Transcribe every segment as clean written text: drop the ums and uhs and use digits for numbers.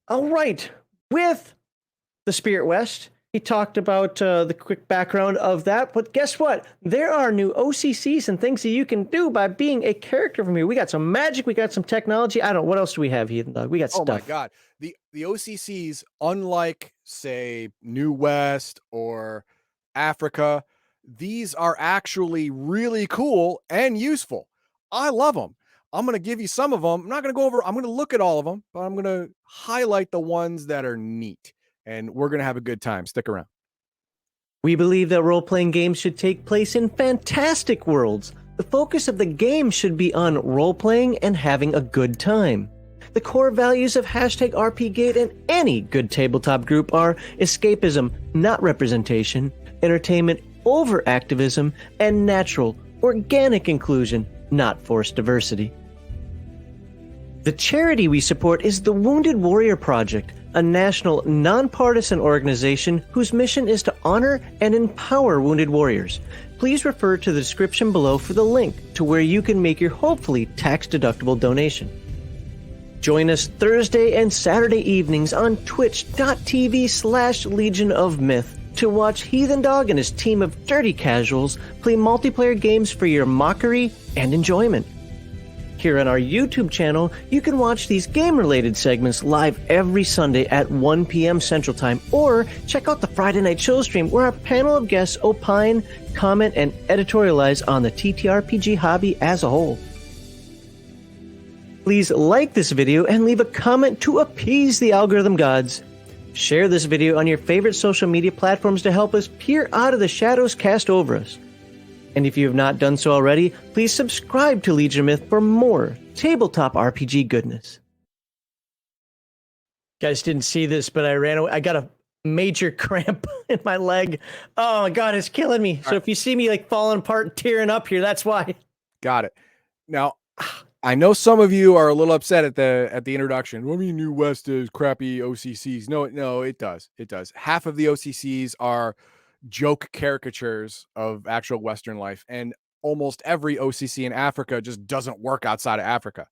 All right. With the Spirit West, he talked about the quick background of that. But guess what? There are new O.C.C.s and things that you can do by being a character from here. We got some magic. We got some technology. I don't know. What else do we have, Heathen Dog? We got Oh my stuff. God. The O.C.C.s, unlike, say, New West or Africa, these are actually really cool and useful. I love them. I'm going to give you some of them. I'm not going to go over, I'm going to look at all of them, but I'm going to highlight the ones that are neat. And we're going to have a good time. Stick around. We believe that role-playing games should take place in fantastic worlds. The focus of the game should be on role-playing and having a good time. The core values of #RPGate and any good tabletop group are escapism, not representation, entertainment over activism, and natural, organic inclusion, not forced diversity. The charity we support is the Wounded Warrior Project, a national, nonpartisan organization whose mission is to honor and empower wounded warriors. Please refer to the description below for the link to where you can make your hopefully tax-deductible donation. Join us Thursday and Saturday evenings on twitch.tv/Legion of Myth to watch Heathen Dog and his team of dirty casuals play multiplayer games for your mockery and enjoyment. Here on our YouTube channel, you can watch these game-related segments live every Sunday at 1 p.m. Central Time, or check out the Friday Night Chill stream where our panel of guests opine, comment, and editorialize on the TTRPG hobby as a whole. Please like this video and leave a comment to appease the algorithm gods. Share this video on your favorite social media platforms to help us peer out of the shadows cast over us. And if you have not done so already, please subscribe to Legion of Myth for more tabletop RPG goodness. Guys didn't see this, but I ran away. I got a major cramp in my leg. Oh my God, it's killing me. So if you see me like falling apart and tearing up here, that's why. Got it. Now, I know some of you are a little upset at the introduction. What do you mean New West is crappy OCCs? No, it does. It does. Half of the OCCs are joke caricatures of actual Western life, and almost every OCC in Africa just doesn't work outside of Africa.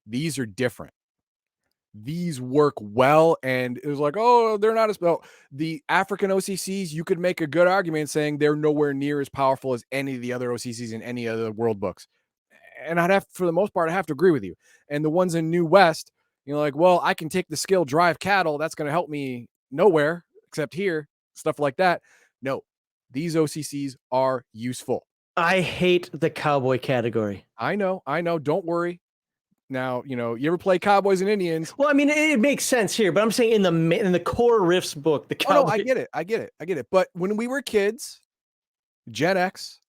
These are different. These work well, and it was like, oh, they're not as well. The African OCCs, you could make a good argument saying they're nowhere near as powerful as any of the other OCCs in any other world books. And for the most part, I have to agree with you. And the ones in New West, like, well, I can take the skill drive cattle. That's going to help me nowhere except here, stuff like that. No, these OCCs are useful. I hate the cowboy category. I know. Don't worry. Now, you ever play Cowboys and Indians? Well, I mean, it makes sense here, but I'm saying in the core Riffs book, the cowboy. Oh, no, I get it. But when we were kids, Gen X,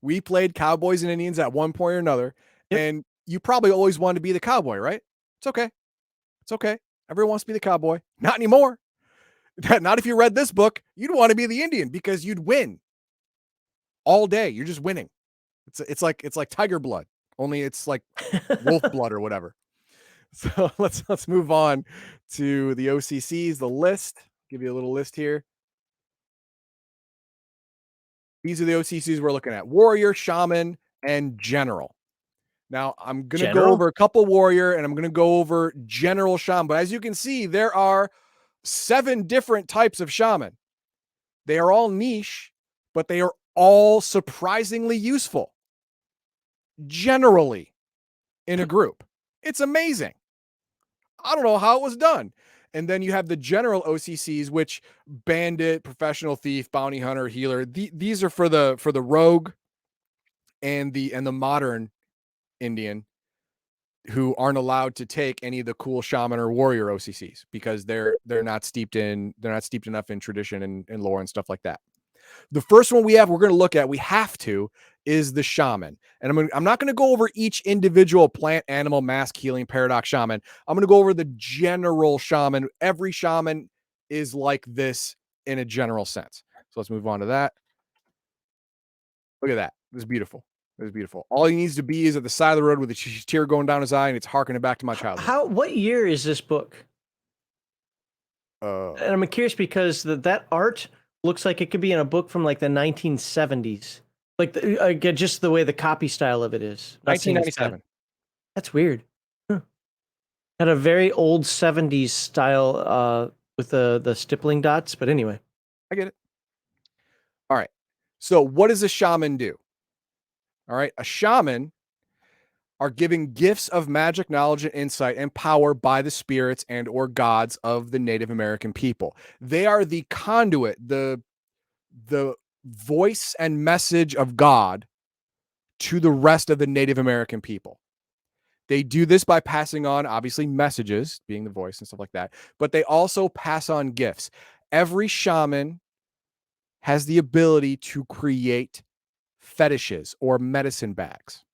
we played Cowboys and Indians at one point or another, and you probably always wanted to be the cowboy, right? It's okay. Everyone wants to be the cowboy. Not anymore. Not if you read this book. You'd want to be the Indian because you'd win all day. You're just winning. It's like tiger blood, only it's like wolf blood or whatever. So let's move on to the OCCs. The list. Give you a little list here. These are the OCCs we're looking at: Warrior, Shaman, and General. Now, I'm going to go over a couple Warrior, and I'm going to go over General Shaman. But as you can see, there are 7 different types of Shaman. They are all niche, but they are all surprisingly useful. Generally, in a group. It's amazing. I don't know how it was done. And then you have the general OCCs, which bandit, professional thief, bounty hunter, healer. These are for the rogue and the modern Indian, who aren't allowed to take any of the cool shaman or warrior OCCs because they're not steeped enough in tradition and lore and stuff like that. The first one we're going to look at, is the shaman. And I'm not going to go over each individual plant, animal, mask, healing, paradox shaman. I'm going to go over the general shaman. Every shaman is like this in a general sense. So let's move on to that. Look at that. This is beautiful. All he needs to be is at the side of the road with a tear going down his eye, and it's harkening back to my childhood. What year is this book? And I'm curious because that art looks like it could be in a book from like the 1970s. Like just the way the copy style of it is. 1997. That's weird. Huh. Had a very old 70s style with the stippling dots, but anyway. I get it. All right. So what does a shaman do? All right. A shaman are given gifts of magic, knowledge, and insight and power by the spirits and or gods of the Native American people. They are the conduit, the voice and message of God to the rest of the Native American people. They do this by passing on, obviously, messages, being the voice and stuff like that, but they also pass on gifts. Every shaman has the ability to create fetishes or medicine bags.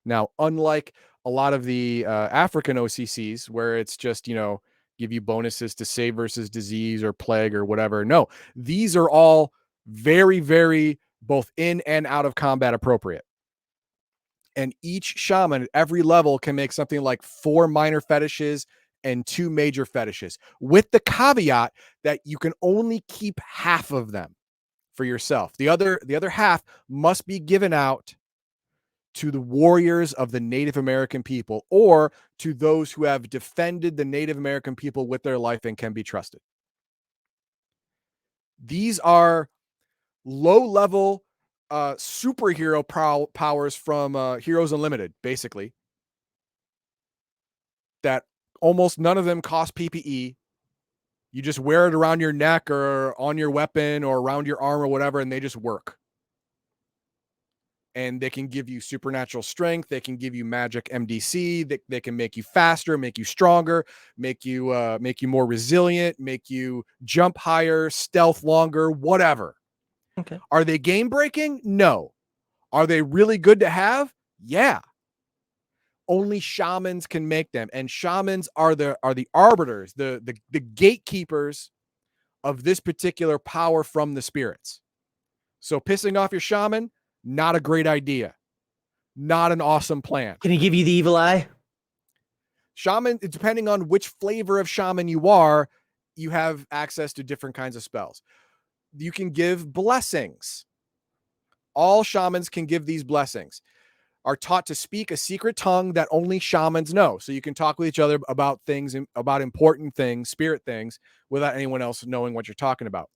Now, unlike a lot of the African OCCs, where it's just, give you bonuses to save versus disease or plague or whatever. No, these are all very, very both in and out of combat appropriate. And each shaman at every level can make something like 4 minor fetishes and 2 major fetishes, with the caveat that you can only keep half of them for yourself. The other half must be given out to the warriors of the Native American people, or to those who have defended the Native American people with their life and can be trusted. These are low-level superhero powers from Heroes Unlimited, basically, that almost none of them cost PPE. You just wear it around your neck or on your weapon or around your arm or whatever, and they just work. And they can give you supernatural strength. They can give you magic MDC. They can make you faster, make you stronger, make you more resilient, make you jump higher, stealth longer, whatever. Okay. Are they game breaking? No. Are they really good to have? Yeah. Only shamans can make them, and shamans are the arbiters, the gatekeepers of this particular power from the spirits. So pissing off your shaman, not a great idea. Not an awesome plan. Can he give you the evil eye? Shaman, depending on which flavor of shaman you are, you have access to different kinds of spells. You can give blessings. All shamans can give these blessings. Are taught to speak a secret tongue that only shamans know. So you can talk with each other about things, about important things, spirit things, without anyone else knowing what you're talking about.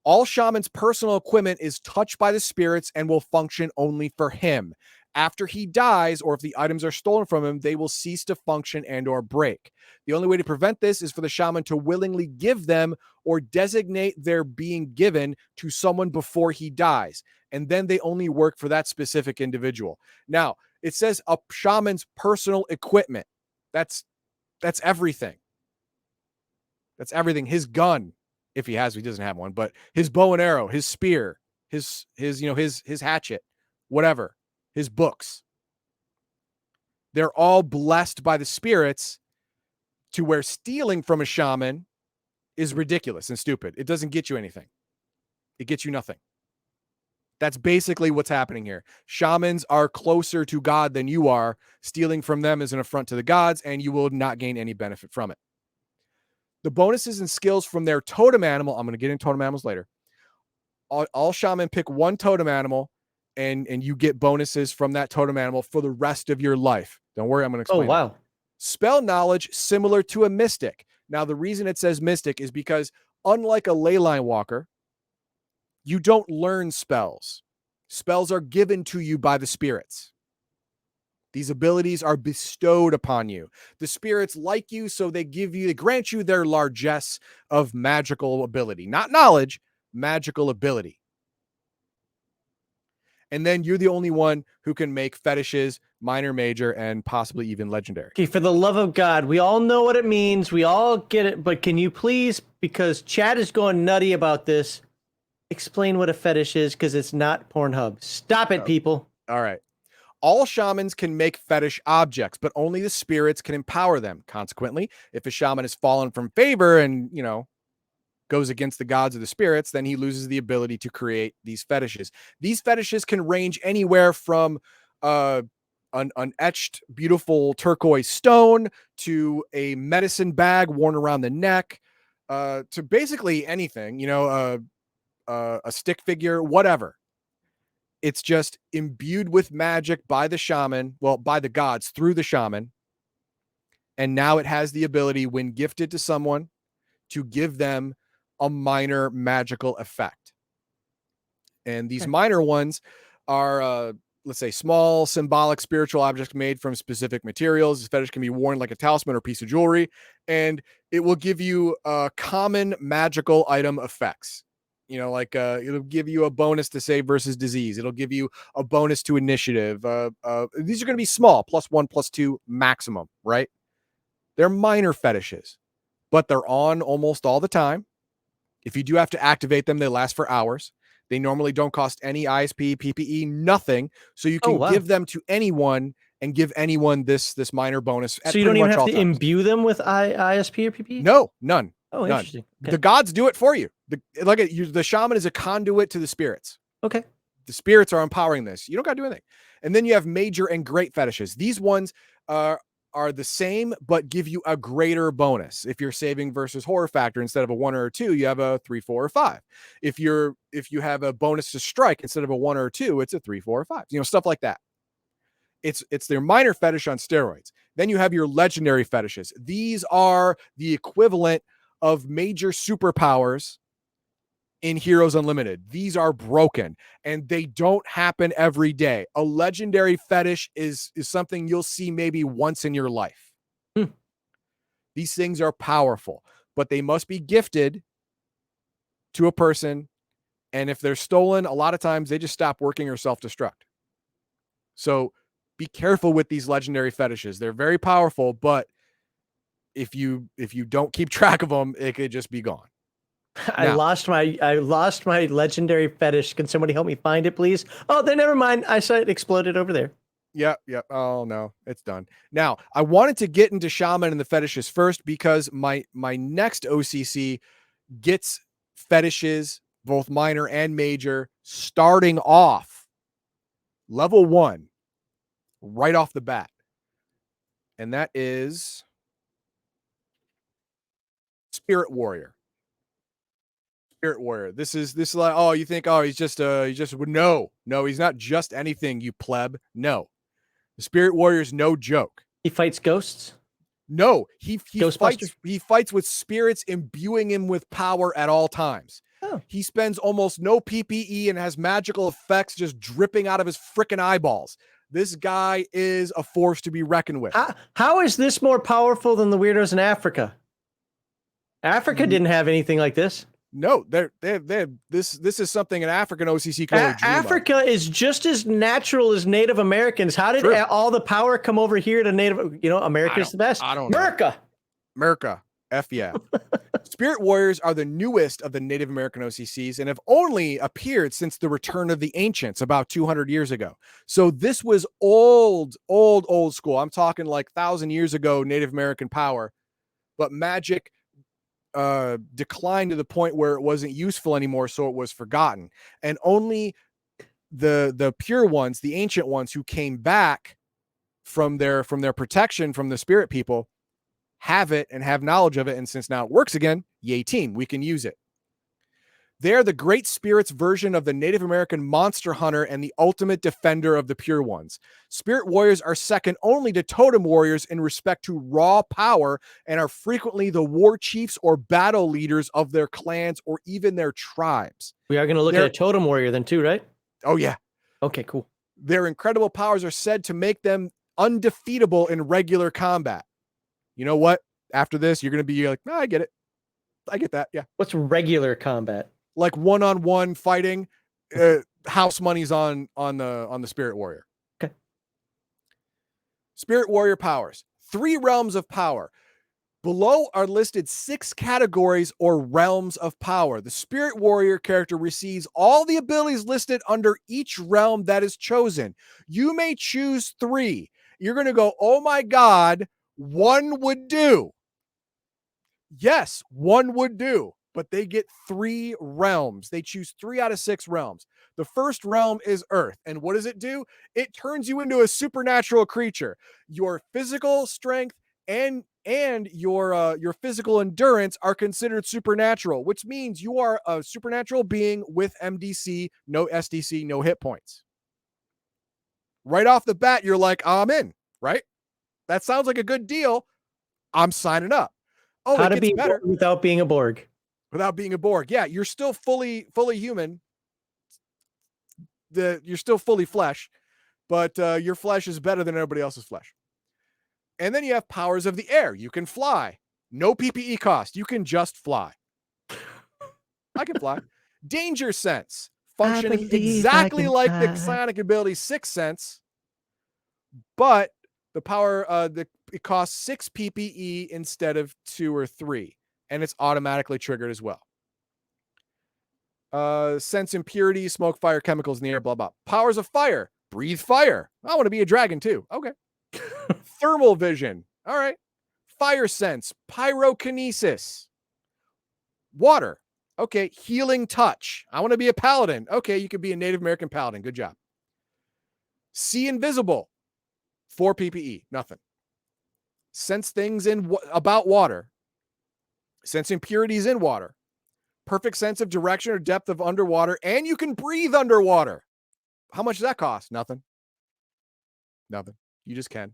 All shaman's personal equipment is touched by the spirits and will function only for him. After he dies, or if the items are stolen from him, they will cease to function and or break. The only way to prevent this is for the shaman to willingly give them or designate their being given to someone before he dies. And then they only work for that specific individual. Now, it says a shaman's personal equipment. That's everything. That's everything. His gun, if he doesn't have one, but his bow and arrow, his spear, his hatchet, whatever, his books. They're all blessed by the spirits, to where stealing from a shaman is ridiculous and stupid. It doesn't get you anything. It gets you nothing. That's basically what's happening here. Shamans are closer to God than you are. Stealing from them is an affront to the gods, and you will not gain any benefit from it. The bonuses and skills from their totem animal, I'm going to get into totem animals later. All shaman pick one totem animal, and you get bonuses from that totem animal for the rest of your life. Don't worry, I'm going to explain. Oh, wow. It. Spell knowledge similar to a mystic. Now, the reason it says mystic is because, unlike a ley line walker, you don't learn spells. Spells are given to you by the spirits. These abilities are bestowed upon you. The spirits like you, so they grant you their largesse of magical ability. Not knowledge, magical ability. And then you're the only one who can make fetishes, minor, major, and possibly even legendary. Okay, for the love of God, we all know what it means. We all get it, but can you please, because Chad is going nutty about this, explain what a fetish is, because it's not Pornhub. Stop it, people. All right. All shamans can make fetish objects, but only the spirits can empower them. Consequently, if a shaman has fallen from favor and, goes against the gods of the spirits, then he loses the ability to create these fetishes. These fetishes can range anywhere from an etched, beautiful turquoise stone to a medicine bag worn around the neck, to basically anything, a stick figure, whatever. It's just imbued with magic by the shaman, by the gods through the shaman. And now it has the ability, when gifted to someone, to give them a minor magical effect. And these minor ones are, let's say, small, symbolic, spiritual objects made from specific materials. This fetish can be worn like a talisman or piece of jewelry, and it will give you common magical item effects. Like it'll give you a bonus to save versus disease. It'll give you a bonus to initiative. These are going to be small, +1, +2 maximum, right? They're minor fetishes, but they're on almost all the time. If you do have to activate them, they last for hours. They normally don't cost any ISP, PPE, nothing. So you can give them to anyone and give anyone this minor bonus. So you don't even have to imbue them with ISP or PPE? No, none. Oh, none. interesting. Okay. The gods do it for you. The shaman is a conduit to the spirits. Okay. The spirits are empowering this. You don't got to do anything. And then you have major and great fetishes. These ones are the same, but give you a greater bonus. If you're saving versus horror factor, instead of a 1 or a 2, you have a 3, 4, or 5. If you have a bonus to strike, instead of a 1 or a 2, it's a 3, 4, or 5. Stuff like that. It's their minor fetish on steroids. Then you have your legendary fetishes. These are the equivalent of major superpowers in Heroes Unlimited. These are broken and they don't happen every day. A legendary fetish is something you'll see maybe once in your life. These things are powerful, but they must be gifted to a person. And if they're stolen, a lot of times they just stop working or self-destruct. So be careful with these legendary fetishes. They're very powerful, but if you don't keep track of them, it could just be gone. I lost my legendary fetish. Can somebody help me find it, please? Oh, then never mind. I saw it exploded over there. Yep. Oh no, it's done. Now, I wanted to get into Shaman and the fetishes first because my next OCC gets fetishes, both minor and major, starting off level 1 right off the bat. And that is Spirit Warrior. Spirit Warrior. This is like, oh, you think, oh, he's just no, he's not just anything, you pleb. No. The Spirit Warrior is no joke. He fights ghosts? No, he fights with spirits, imbuing him with power at all times. Oh. He spends almost no PPE and has magical effects just dripping out of his freaking eyeballs. This guy is a force to be reckoned with. How is this more powerful than the weirdos in Africa? Africa didn't have anything like this. No, this is something an African OCC can only dream Africa of. is just as natural as Native Americans. How did all the power come over here to Native? America's the best. I don't know. America. F yeah. Spirit Warriors are the newest of the Native American OCCs and have only appeared since the return of the ancients about 200 years ago. So this was old school. I'm talking like 1,000 years ago, Native American power, but magic declined to the point where it wasn't useful anymore, so it was forgotten. And only the pure ones, the ancient ones who came back from their protection from the spirit people, have it and have knowledge of it. And since now it works again, yay team, we can use it. They're the great spirits version of the Native American monster hunter and the ultimate defender of the pure ones. Spirit warriors are second only to totem warriors in respect to raw power and are frequently the war chiefs or battle leaders of their clans or even their tribes. We are going to look at a totem warrior then too, right? Oh yeah. Okay, cool. Their incredible powers are said to make them undefeatable in regular combat. You know what? After this, you're going to be like, I get it. I get that. Yeah. What's regular combat? Like one-on-one fighting, house money's on the Spirit Warrior. Okay. Spirit Warrior powers. 3 realms of power. Below are listed 6 categories or realms of power. The Spirit Warrior character receives all the abilities listed under each realm that is chosen. You may choose 3. You're going to go, oh my God, 1 would do. Yes, 1 would do. But they get 3 realms. They choose 3 out of 6 realms. The first realm is Earth. And what does it do? It turns you into a supernatural creature. Your physical strength and your physical endurance are considered supernatural, which means you are a supernatural being with MDC, no SDC, no hit points. Right off the bat, you're like, I'm in, right? That sounds like a good deal, I'm signing up. Oh, How it to gets be better without being a Borg. without being a Borg. Yeah, you're still fully human. You're still fully flesh, but your flesh is better than everybody else's flesh. And then you have powers of the air. You can fly. No PPE cost. You can just fly. I can fly. Danger sense. Functioning exactly like the psionic ability Sixth Sense, but the power, it costs 6 PPE instead of 2 or 3, and it's automatically triggered as well. Sense impurity, smoke, fire, chemicals in the air, blah, blah. Powers of fire. Breathe fire. I want to be a dragon too. Okay. Thermal vision. All right. Fire sense. Pyrokinesis. Water. Okay. Healing touch. I want to be a paladin. Okay. You could be a Native American paladin. Good job. See invisible. 4 PPE. Nothing. Sense things about water. Sense impurities in water. Perfect sense of direction or depth of underwater, and you can breathe underwater. How much does that cost? Nothing. Nothing. You just can.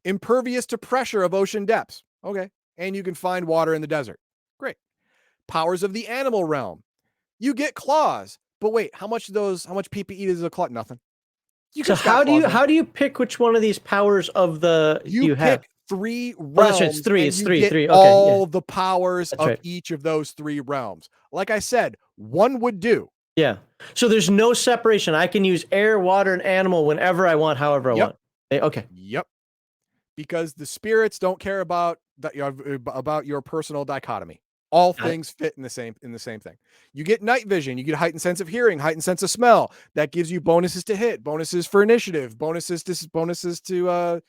Impervious to pressure of ocean depths. Okay. And you can find water in the desert. Great. Powers of the animal realm. You get claws. But wait, how much PPE does a claw? Nothing. So how do you pick which one of these powers of the you have? Pick 3 realms. Oh, that's right. It's 3. It's 3. Okay, all the powers that's of each of those 3 realms. Like I said, one would do. Yeah. So there's no separation. I can use air, water, and animal whenever I want, however I want. Okay. Yep. Because the spirits don't care about your personal dichotomy. All things fit in the same thing. You get night vision. You get heightened sense of hearing, heightened sense of smell. That gives you bonuses to hit, bonuses for initiative, bonuses to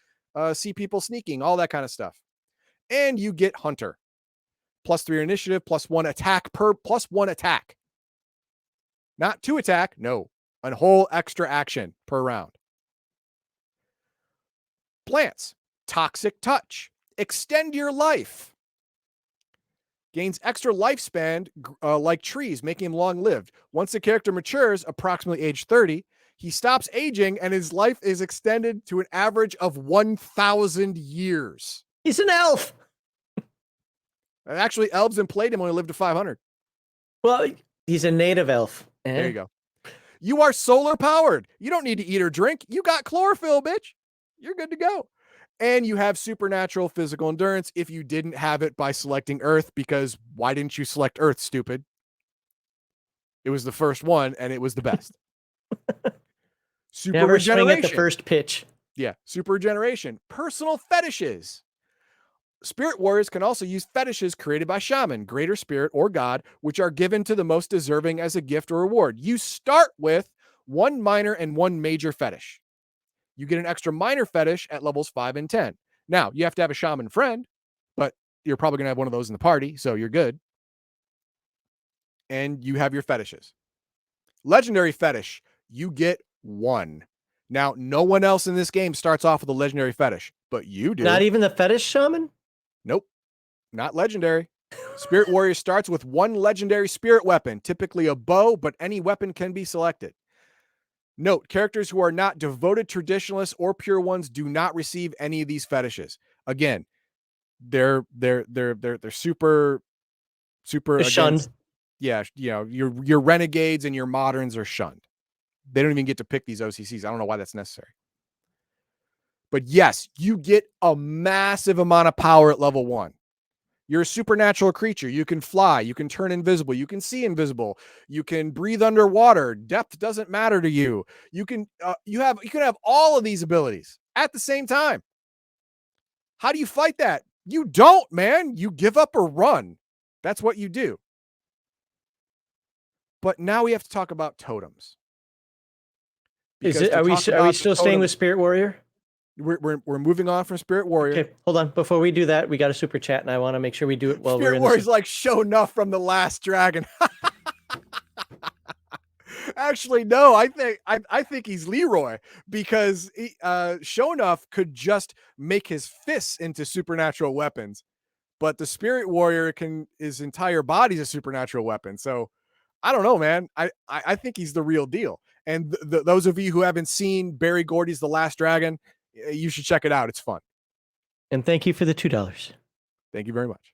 see people sneaking, all that kind of stuff. And you get hunter. +3 initiative, +1 attack +1 attack. Not 2 attack, no. A whole extra action per round. Plants. Toxic touch. Extend your life. Gains extra lifespan like trees, making him long-lived. Once the character matures, approximately age 30, he stops aging and his life is extended to an average of 1,000 years. He's an elf. Actually, elves in Palladium only live to 500. Well, he's a native elf. There you go. You are solar powered. You don't need to eat or drink. You got chlorophyll, bitch. You're good to go. And you have supernatural physical endurance if you didn't have it by selecting Earth, because why didn't you select Earth, stupid? It was the first one, and it was the best. Super Never regeneration. Swing at the first pitch. Yeah, super regeneration. Personal fetishes. Spirit warriors can also use fetishes created by Shaman, greater spirit, or god, which are given to the most deserving as a gift or reward. You start with 1 minor and 1 major fetish. You get an extra minor fetish at levels 5 and 10. Now, you have to have a shaman friend, but you're probably going to have one of those in the party, so you're good. And you have your fetishes. Legendary fetish, you get 1. Now, no one else in this game starts off with a legendary fetish, but you do. Not even the fetish shaman? Nope. Not legendary. Spirit warrior starts with 1 legendary spirit weapon, typically a bow, but any weapon can be selected. Note, characters who are not devoted traditionalists or pure ones do not receive any of these fetishes. Again, they're super shunned. Yeah, you know, your renegades and your moderns are shunned. They don't even get to pick these O.C.C.s. I don't know why that's necessary. But yes, you get a massive amount of power at level 1. You're a supernatural creature. You can fly. You can turn invisible. You can see invisible. You can breathe underwater. Depth doesn't matter to you. You can have all of these abilities at the same time. How do you fight that? You don't, man. You give up or run. That's what you do. But now we have to talk about totems. Are we still staying with Spirit Warrior? We're moving on from Spirit Warrior. Okay, hold on. Before we do that, we got a super chat, and I want to make sure we do it while Spirit we're in. Warrior's like show enough from the Last Dragon. Actually, no. I think he's Leroy, because Shonuff could just make his fists into supernatural weapons, but the Spirit Warrior his entire body's a supernatural weapon. So I don't know, man. I think he's the real deal. And those of you who haven't seen Barry Gordy's The Last Dragon, you should check it out. It's fun. And thank you for the $2. Thank you very much.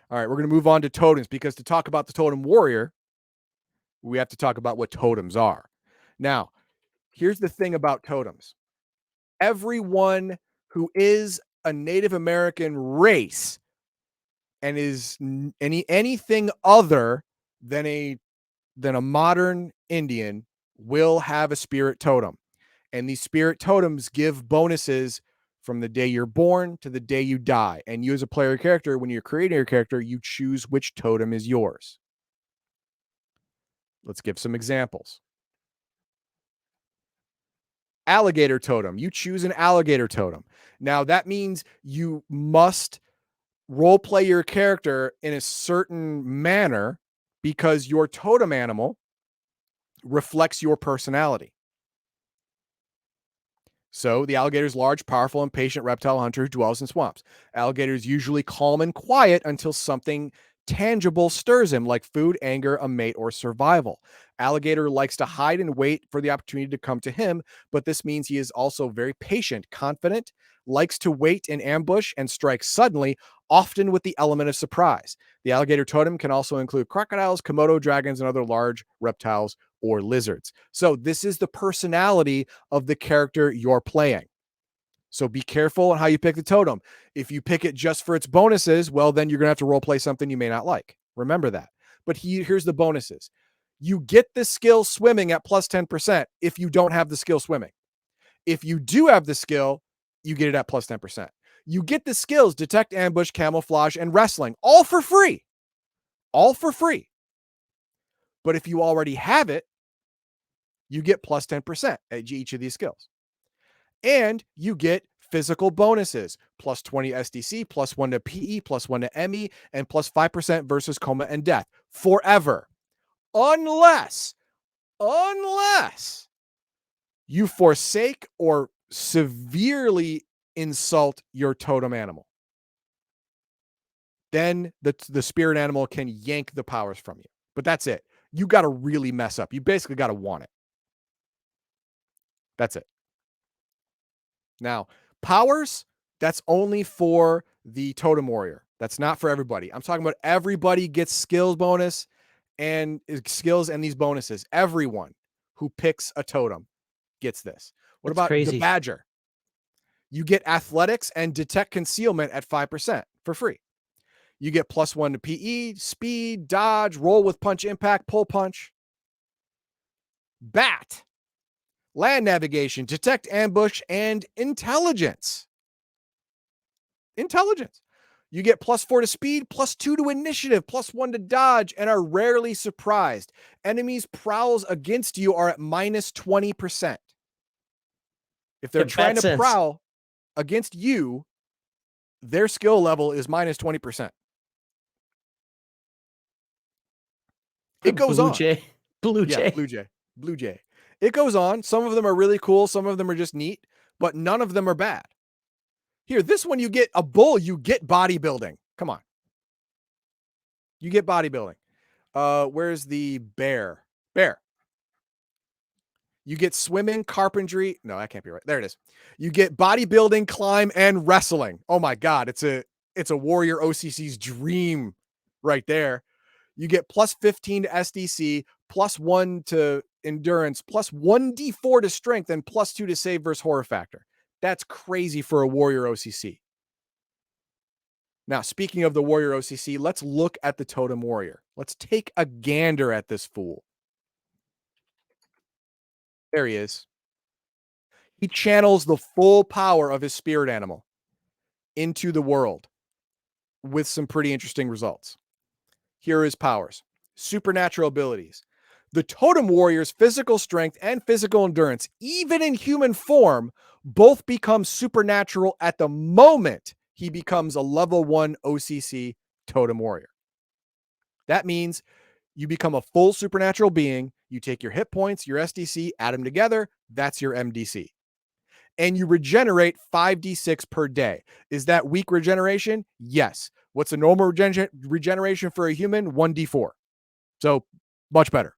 All right, we're going to move on to totems because to talk about the totem warrior, we have to talk about what totems are. Now, here's the thing about totems. Everyone who is a Native American race and is anything other than a modern Indian will have a spirit totem. And these spirit totems give bonuses from the day you're born to the day you die. And you as a player character, when you're creating your character, you choose which totem is yours. Let's give some examples. Alligator totem. You choose an alligator totem. Now that means you must role play your character in a certain manner because your totem animal reflects your personality. So the alligator is large, powerful, and patient reptile hunter who dwells in swamps. Alligator is usually calm and quiet until something tangible stirs him, like food, anger, a mate, or survival. Alligator likes to hide and wait for the opportunity to come to him, but this means he is also very patient, confident, likes to wait in ambush, and strike suddenly, often with the element of surprise. The alligator totem can also include crocodiles, Komodo dragons, and other large reptiles or lizards. So this is the personality of the character you're playing. So be careful on how you pick the totem. If you pick it just for its bonuses, well, then you're going to have to role play something you may not like. Remember that. But here's the bonuses. You get the skill swimming at plus 10% if you don't have the skill swimming. If you do have the skill, you get it at plus 10%. You get the skills detect, ambush, camouflage, and wrestling, all for free. All for free. But if you already have it, you get plus 10% at each of these skills. And you get physical bonuses, plus 20 SDC, plus 1 to PE, plus 1 to ME, and plus 5% versus coma and death forever. Unless you forsake or severely insult your totem animal. Then the spirit animal can yank the powers from you. But that's it. You got to really mess up. You basically got to want it. That's it. Now, powers, that's only for the totem warrior. That's not for everybody. I'm talking about everybody gets skills bonus and skills and these bonuses. Everyone who picks a totem gets this. What That's about crazy. the badger? You get athletics and detect concealment at 5% for free. You get plus 1 to PE, speed, dodge, roll with punch, impact, pull punch. Bat. Land navigation, detect ambush, and intelligence. Intelligence. You get plus 4 to speed, plus 2 to initiative, plus 1 to dodge, and are rarely surprised. Enemies' prowls against you are at minus 20%. If they're trying to prowl against you, their skill level is minus 20%. It goes on. Blue Jay. It goes on. Some of them are really cool. Some of them are just neat, but none of them are bad. Here, this one, you get a bull, you get bodybuilding. Come on. You get bodybuilding. Where's the bear? Bear. You get swimming, carpentry. No, that can't be right. There it is. You get bodybuilding, climb, and wrestling. Oh my God. It's a warrior O.C.C.s dream right there. You get plus 15 to SDC, plus 1 to endurance, plus 1d4 to strength, and plus 2 to save versus horror factor. That's crazy for a warrior OCC. Now, speaking of the warrior OCC, let's look at the totem warrior. Let's take a gander at this fool. There he is. He channels the full power of his spirit animal into the world with some pretty interesting results. Here are his powers. Supernatural abilities. The totem warrior's physical strength and physical endurance, even in human form, both become supernatural at the moment he becomes a level 1 OCC totem warrior. That means you become a full supernatural being. You take your hit points, your SDC, add them together. That's your MDC. And you regenerate 5d6 per day. Is that weak regeneration? Yes. What's a normal regeneration for a human? 1d4. So much better.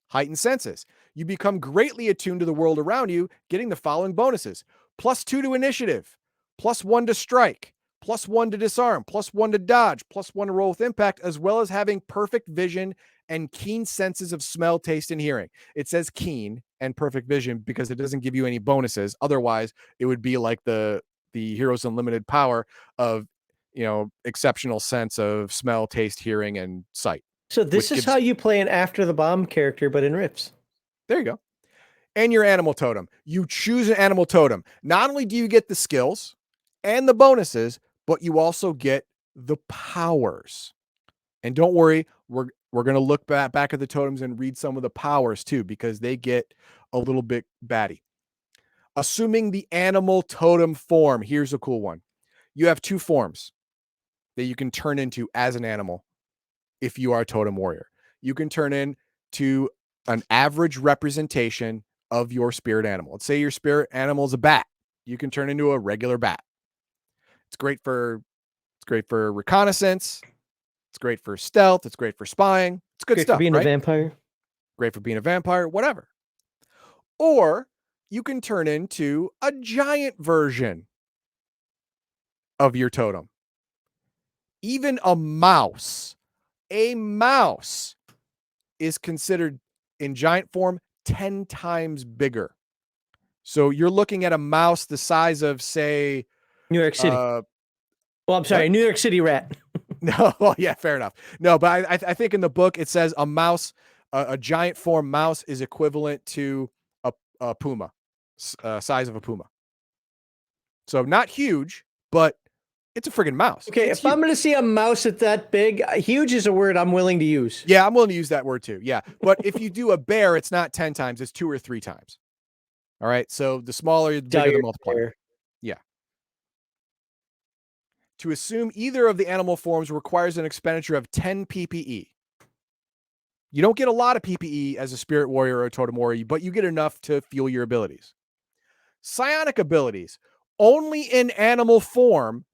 Heightened senses. You become greatly attuned to the world around you, getting the following bonuses. Plus 2 to initiative, plus 1 to strike, +1 to disarm, +1 to dodge, +1 to roll with impact, as well as having perfect vision and keen senses of smell, taste, and hearing. It says keen and perfect vision because it doesn't give you any bonuses. Otherwise, it would be like the Heroes Unlimited power of, exceptional sense of smell, taste, hearing, and sight. So this is how you play an After the Bomb character, but in Rifts. There you go. And your animal totem. You choose an animal totem. Not only do you get the skills and the bonuses, but you also get the powers. And don't worry, we're going to look back at the totems and read some of the powers too, because they get a little bit batty. Assuming the animal totem form, here's a cool one. You have 2 forms that you can turn into as an animal if you are a totem warrior. You can turn into an average representation of your spirit animal. Let's say your spirit animal is a bat. You can turn into a regular bat. It's great for reconnaissance. It's great for stealth. It's great for spying. It's good Great stuff. For being right? a vampire. Great for being a vampire, whatever. Or you can turn into a giant version of your totem. Even a mouse is considered in giant form 10 times bigger. So you're looking at a mouse the size of, say, New York City. I'm sorry, what? New York City rat. No, well, yeah, fair enough. No, but I think in the book it says a mouse, a giant form mouse is equivalent to a puma, size of a puma. So not huge, but it's a friggin' mouse. Okay, it's if huge. I'm going to see a mouse that's that big, huge is a word I'm willing to use. Yeah, I'm willing to use that word too. Yeah, but if you do a bear, it's not 10 times, it's 2 or 3 times. All right, so the smaller, the bigger the multiplier. Yeah. To assume either of the animal forms requires an expenditure of 10 PPE. You don't get a lot of PPE as a spirit warrior or a totem warrior, but you get enough to fuel your abilities. Psionic abilities. Only in animal form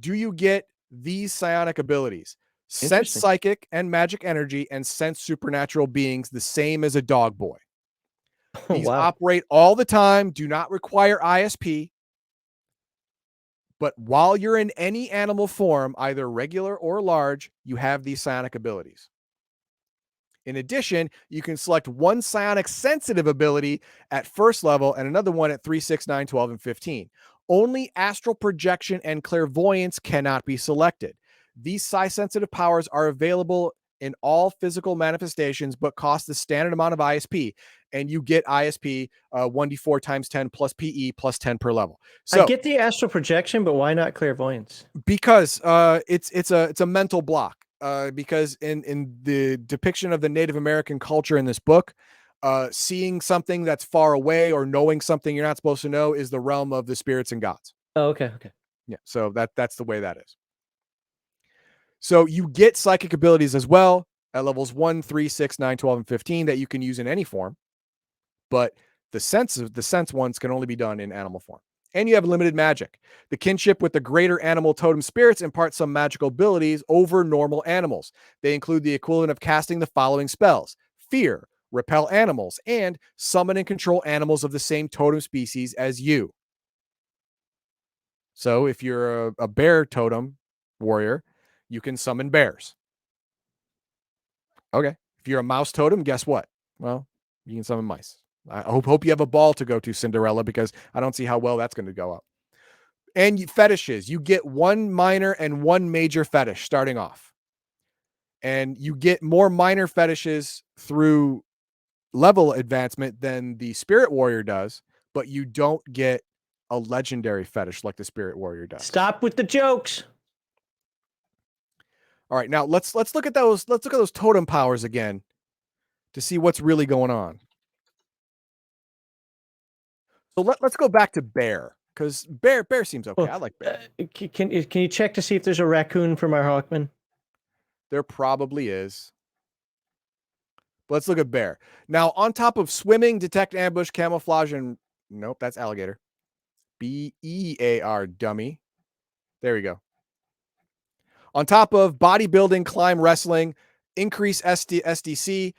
do you get these psionic abilities. Sense psychic and magic energy and sense supernatural beings the same as a dog boy. These operate all the time, do not require ISP. But while you're in any animal form, either regular or large, you have these psionic abilities. In addition, you can select one psionic sensitive ability at first level and another one at 3, 6, 9, 12, and 15. Only astral projection and clairvoyance cannot be selected. These psi-sensitive powers are available in all physical manifestations, but cost the standard amount of ISP. And you get ISP 1d4 times 10 plus PE plus 10 per level. So I get the astral projection, but why not clairvoyance? Because it's a mental block. Because in the depiction of the Native American culture in this book, seeing something that's far away or knowing something you're not supposed to know is the realm of the spirits and gods. Oh, okay. Yeah, so that's the way that is. So you get psychic abilities as well at levels 1, 3, 6, 9, 12, and 15 that you can use in any form. But the sense ones can only be done in animal form. And you have limited magic. The kinship with the greater animal totem spirits imparts some magical abilities over normal animals. They include the equivalent of casting the following spells: fear, repel animals, and summon and control animals of the same totem species as you. So if you're a bear totem warrior, you can summon bears. Okay. If you're a mouse totem, guess what? Well, you can summon mice. I hope you have a ball to go to, Cinderella, because I don't see how well that's going to go up. And fetishes. You get one minor and one major fetish starting off. And you get more minor fetishes through level advancement than the Spirit Warrior does, but you don't get a legendary fetish like the Spirit Warrior does. Stop with the jokes. All right, now let's look at those. Let's look at those totem powers again to see what's really going on. So let's go back to bear, because bear seems okay. I like bear. Can you check to see if there's a raccoon from our Hawkman? There probably is. But let's look at bear. Now, on top of swimming, detect ambush, camouflage, and nope, that's alligator. BEAR, dummy. There we go. On top of bodybuilding, climb, wrestling, increase SDC,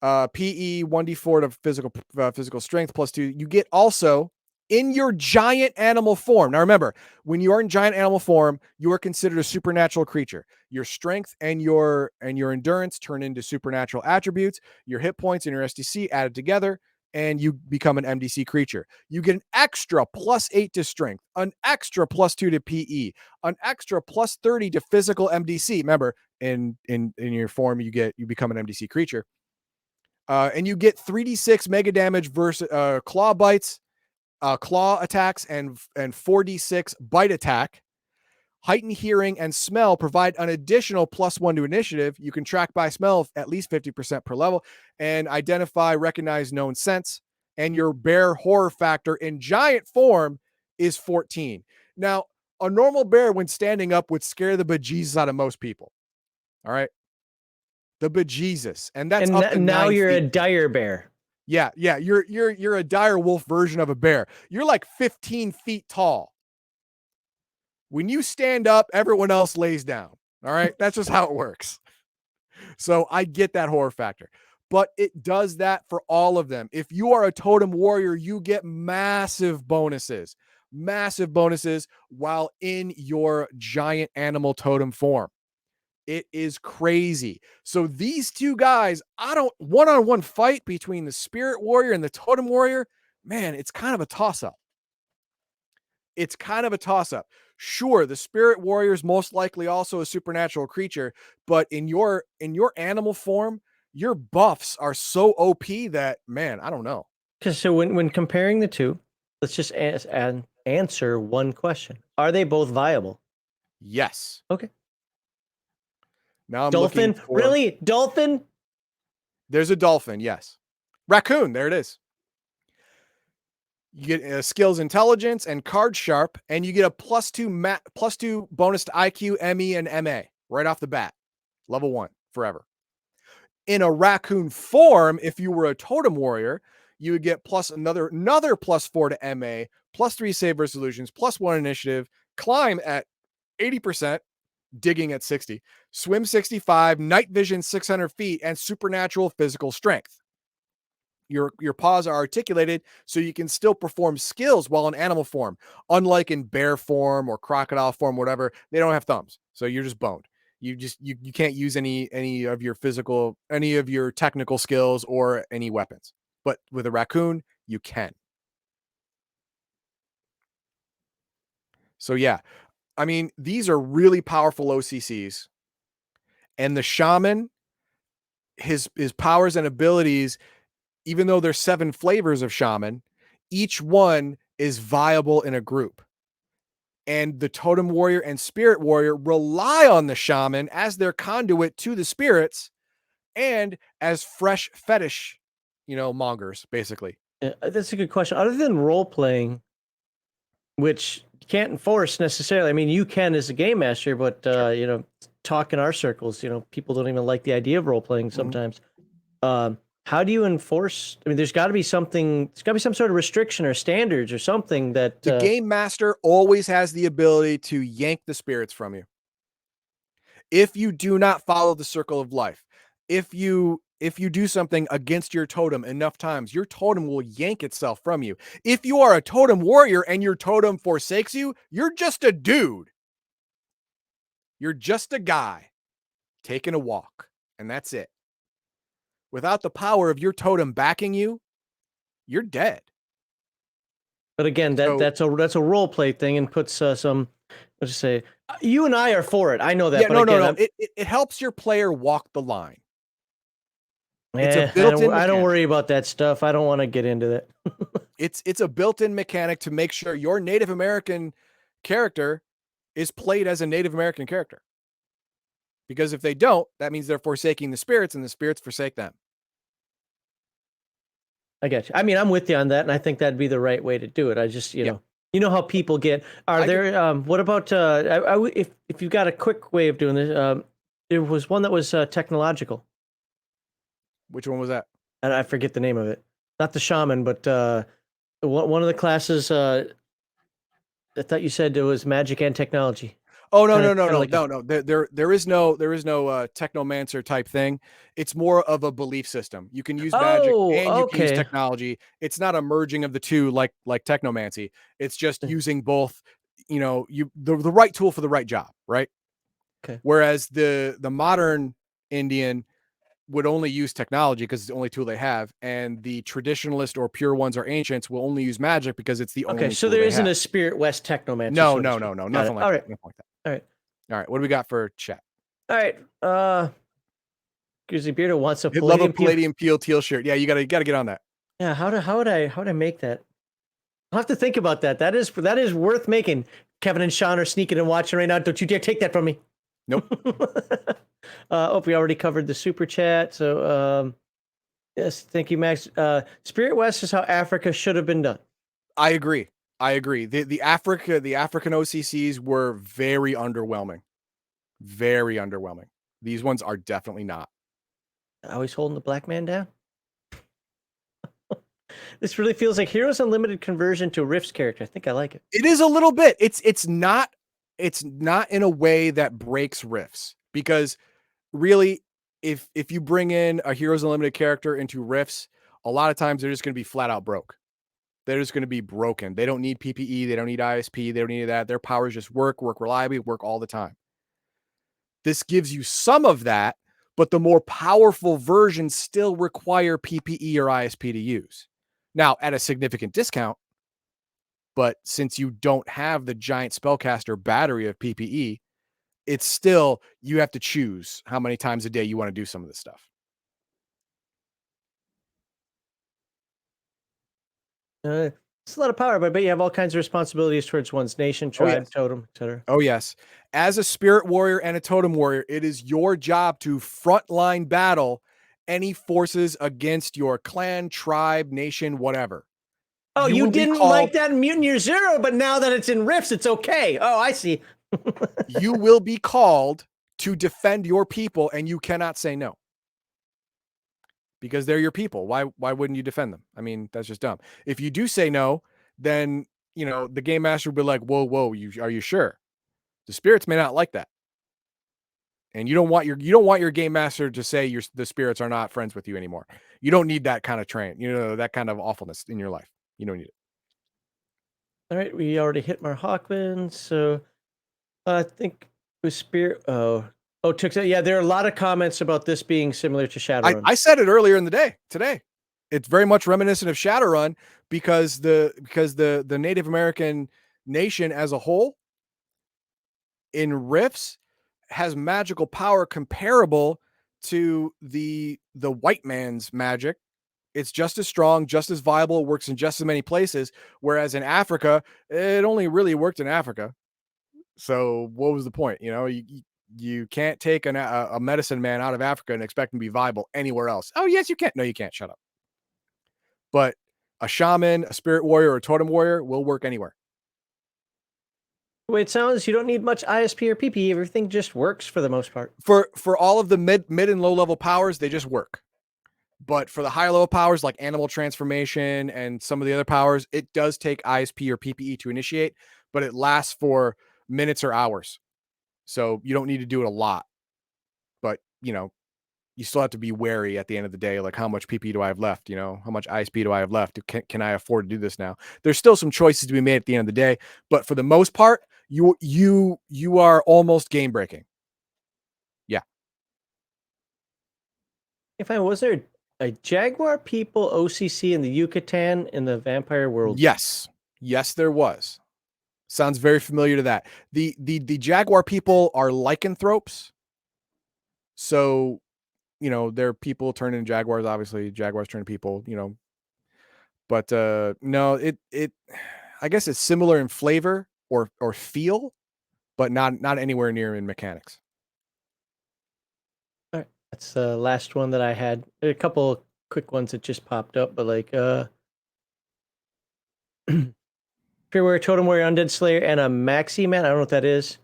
PE 1d4 to physical strength +2. You get also in your giant animal form. Now remember, when you are in giant animal form, you are considered a supernatural creature. Your strength and your endurance turn into supernatural attributes. Your hit points and your SDC added together, and you become an MDC creature. You get an extra +8 to strength, an extra +2 to PE, an extra +30 to physical MDC. Remember, in your form, you become an MDC creature. And you get 3d6 mega damage versus claw bites, claw attacks, and 4d6 bite attack. Heightened hearing and smell provide an additional +1 to initiative. You can track by smell at least 50% per level and identify, recognize known scents. And your bear horror factor in giant form is 14. Now, a normal bear when standing up would scare the bejesus out of most people. All right. The bejesus. And that's and up to now 9 you're a feet. dire bear. Yeah. You're a dire wolf version of a bear. You're like 15 feet tall. When you stand up, everyone else lays down. All right. That's just how it works. So I get that horror factor, but it does that for all of them. If you are a totem warrior, you get massive bonuses while in your giant animal totem form. It is crazy. So these two guys, one-on-one fight between the spirit warrior and the totem warrior, man, it's kind of a toss-up. Sure, the spirit warrior is most likely also a supernatural creature, but in your animal form, your buffs are so OP that, man, I don't know. Because so when comparing the two, let's just answer one question: are they both viable? Yes. Okay. Now I'm Dolphin, looking for, really? Dolphin? there's a dolphin. Yes. Raccoon. There it is. You get skills intelligence and card sharp, and you get a +2 bonus to IQ, ME, and MA right off the bat. Level 1 forever. In a raccoon form, if you were a totem warrior, you would get another +4 to MA, +3 save resolutions, +1 initiative, climb at 80%, digging at 60, swim 65, night vision 600 feet, and supernatural physical strength. Your paws are articulated so you can still perform skills while in animal form. Unlike in bear form or crocodile form, whatever, they don't have thumbs. So you're just boned. You can't use any of your technical skills or any weapons. But with a raccoon, you can. So yeah, I mean, these are really powerful O.C.C.s. And the shaman, his powers and abilities, even though there's 7 flavors of shaman, each one is viable in a group. And the totem warrior and spirit warrior rely on the shaman as their conduit to the spirits and as fresh fetish, mongers, basically. That's a good question. Other than role playing, which you can't enforce necessarily. I mean, you can as a game master, but Sure. Talk in our circles, people don't even like the idea of role playing sometimes. How do you enforce? I mean, there's got to be something. There's got to be some sort of restriction or standards or something that The game master always has the ability to yank the spirits from you. If you do not follow the circle of life, if you do something against your totem enough times, your totem will yank itself from you. If you are a totem warrior and your totem forsakes you, you're just a dude. You're just a guy taking a walk, and that's it. Without the power of your totem backing you, you're dead. But again, that's a role play thing and puts some. Let's just say you and I are for it. I know that. Yeah, but no. It helps your player walk the line. It's a I built-in don't mechanic. worry about that stuff. I don't want to get into that. It's a built-in mechanic to make sure your Native American character is played as a Native American character. Because if they don't, that means they're forsaking the spirits and the spirits forsake them. I get you. I mean, I'm with you on that, and I think that'd be the right way to do it. I just, you know how people get. Are there? What about? If you've got a quick way of doing this, there was one that was technological. Which one was that? And I forget the name of it. Not the shaman, but one of the classes. I thought you said it was magic and technology. Oh no, Kinda no, no, kinda no, like a no, no. There is no technomancer type thing. It's more of a belief system. You can use magic Oh, and you can use okay. technology. It's not a merging of the two like technomancy. It's just using both, the right tool for the right job, right? Okay. Whereas the modern Indian would only use technology because it's the only tool they have, and the traditionalist or pure ones or ancients will only use magic because it's the Okay, only so tool there they isn't have. a Spirit West Technomancer, No, so to no, speak. no, no, Got nothing it. like that. Alright. Nothing like that. Alright. All right, what do we got for chat? Alright. Grizzly Beardo wants a Hit love a Palladium Peel. Palladium Peel teal shirt. Yeah, you gotta get on that. Yeah, how would I make that? I'll have to think about that. That is worth making. Kevin and Sean are sneaking and watching right now. Don't you dare take that from me. Nope. We already covered the super chat. So yes, thank you, Max. Spirit West is how Africa should have been done. I agree. I agree. The African OCCs were very underwhelming. Very underwhelming. These ones are definitely not. Always holding the black man down. This really feels like Heroes Unlimited conversion to Rift's character. I think I like it. It is a little bit. It's not in a way that breaks Rifts, because really, if you bring in a Heroes Unlimited character into Rifts, a lot of times they're just going to be flat out broke. They're just going to be broken. They don't need PPE. They don't need ISP. They don't need that. Their powers just work reliably, work all the time. This gives you some of that, but the more powerful versions still require PPE or ISP to use. Now, at a significant discount, but since you don't have the giant spellcaster battery of PPE, it's still, you have to choose how many times a day you want to do some of this stuff. It's a lot of power, but you have all kinds of responsibilities towards one's nation, Oh, tribe, yes. totem, etc. Oh, yes. As a spirit warrior and a totem warrior, it is your job to frontline battle any forces against your clan, tribe, nation, whatever. Oh, You you will be didn't called, like that in Mutant Year Zero, but now that it's in Rifts, it's okay. Oh, I see. you will be called to defend your people, and you cannot say no. Because they're your people. Why wouldn't you defend them? I mean, that's just dumb. If you do say no, then the game master will be like, whoa, are you sure? The spirits may not like that. And you don't want your game master to say the spirits are not friends with you anymore. You don't need that kind of that kind of awfulness in your life. You don't need it. All right, we already hit Marhawkman, so I think with Spirit. Took that. Yeah, there are a lot of comments about this being similar to Shadowrun. I said it earlier in the day today. It's very much reminiscent of Shadowrun because the Native American nation as a whole in Rifts has magical power comparable to the white man's magic. It's just as strong, just as viable, works in just as many places. Whereas in Africa, it only really worked in Africa. So what was the point? You can't take a medicine man out of Africa and expect him to be viable anywhere else. Oh, yes, you can. No, you can't. Shut up. But a shaman, a spirit warrior, or a totem warrior will work anywhere. The way it sounds, you don't need much ISP or PP. Everything just works for the most part. For all of the mid and low level powers, they just work. But for the higher level powers like animal transformation and some of the other powers, it does take ISP or PPE to initiate, but it lasts for minutes or hours. So you don't need to do it a lot. But, you still have to be wary at the end of the day. Like, how much PP do I have left? How much ISP do I have left? Can I afford to do this now? There's still some choices to be made at the end of the day, but for the most part, you are almost game breaking. Yeah. If I was there a Jaguar people OCC in the Yucatan in the Vampire world. Yes, there was. Sounds very familiar to that. The Jaguar people are lycanthropes. So, they're people turn into jaguars. Obviously, jaguars turn to people. But no, it I guess it's similar in flavor or feel, but not anywhere near in mechanics. All right, that's the last one that I had. A couple quick ones that just popped up, but like Fear Warrior, Totem Warrior, Undead Slayer, and a Maxi Man. I don't know what that is.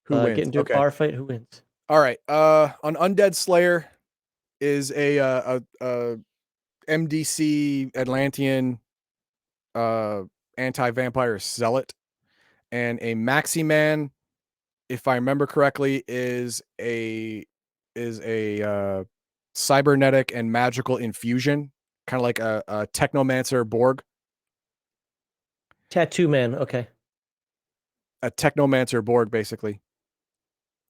Who wins? Get into Okay. a bar fight. Who wins? All right. An Undead Slayer is a MDC Atlantean anti-vampire zealot, and a Maxi Man if I remember correctly, is a cybernetic and magical infusion, kind of like a technomancer Borg. Tattoo man. Okay. A technomancer Borg, basically.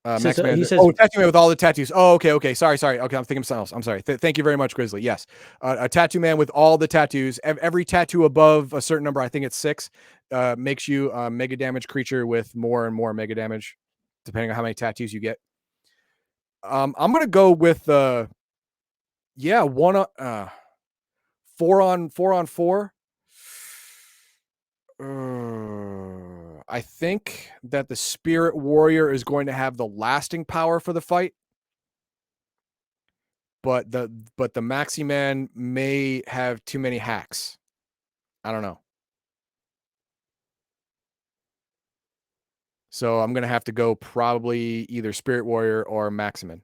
Max He Mander. says Oh, tattoo man with all the tattoos. Oh, okay. Sorry. Okay, I'm thinking of something else. I'm sorry. Thank you very much, Grizzly. Yes, a tattoo man with all the tattoos. Every tattoo above a certain number, I think it's 6, makes you a mega damage creature with more and more mega damage, depending on how many tattoos you get. I'm gonna go with yeah, 4 on 4. I think that the Spirit Warrior is going to have the lasting power for the fight, but the Maxi Man may have too many hacks. I don't know. So I'm gonna have to go probably either Spirit Warrior or Maximin.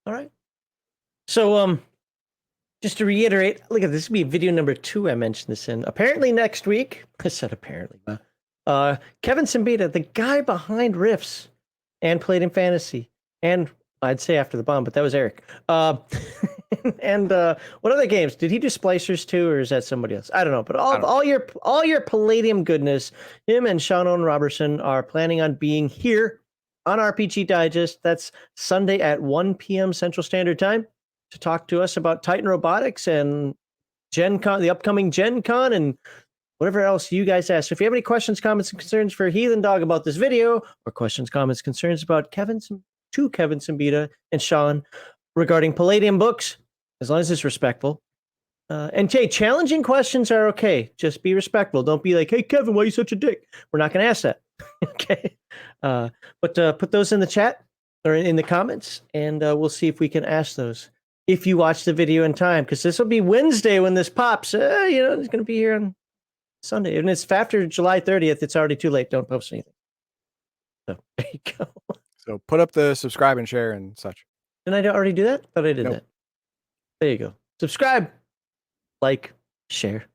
all right. So just to reiterate, look at this. This will be video number 2. I mentioned this in. Apparently next week. I said apparently. Kevin Simbita, the guy behind Rifts and Palladium Fantasy, and I'd say After the Bomb, but that was Eric. And what other games did he do? Splicers too, or is that somebody else? I don't know. But all your Palladium goodness, him and Shannon Robertson are planning on being here on RPG Digest. That's Sunday at 1 p.m. Central Standard Time to talk to us about Titan Robotics and Gen Con, the upcoming Gen Con, and whatever else you guys ask. So if you have any questions, comments, and concerns for Heathen Dog about this video, or questions, comments, concerns about Kevin Simbita and Sean regarding Palladium Books, as long as it's respectful. And Jay, challenging questions are okay. Just be respectful. Don't be like, hey, Kevin, why are you such a dick? We're not going to ask that. Okay. But put those in the chat or in the comments, and we'll see if we can ask those if you watch the video in time, because this will be Wednesday when this pops. It's going to be here on Sunday. And it's after July 30th. It's already too late. Don't post anything. So there you go. So put up the subscribe and share and such. Didn't I already do that? Thought I did Nope. that. There you go. Subscribe, like, share.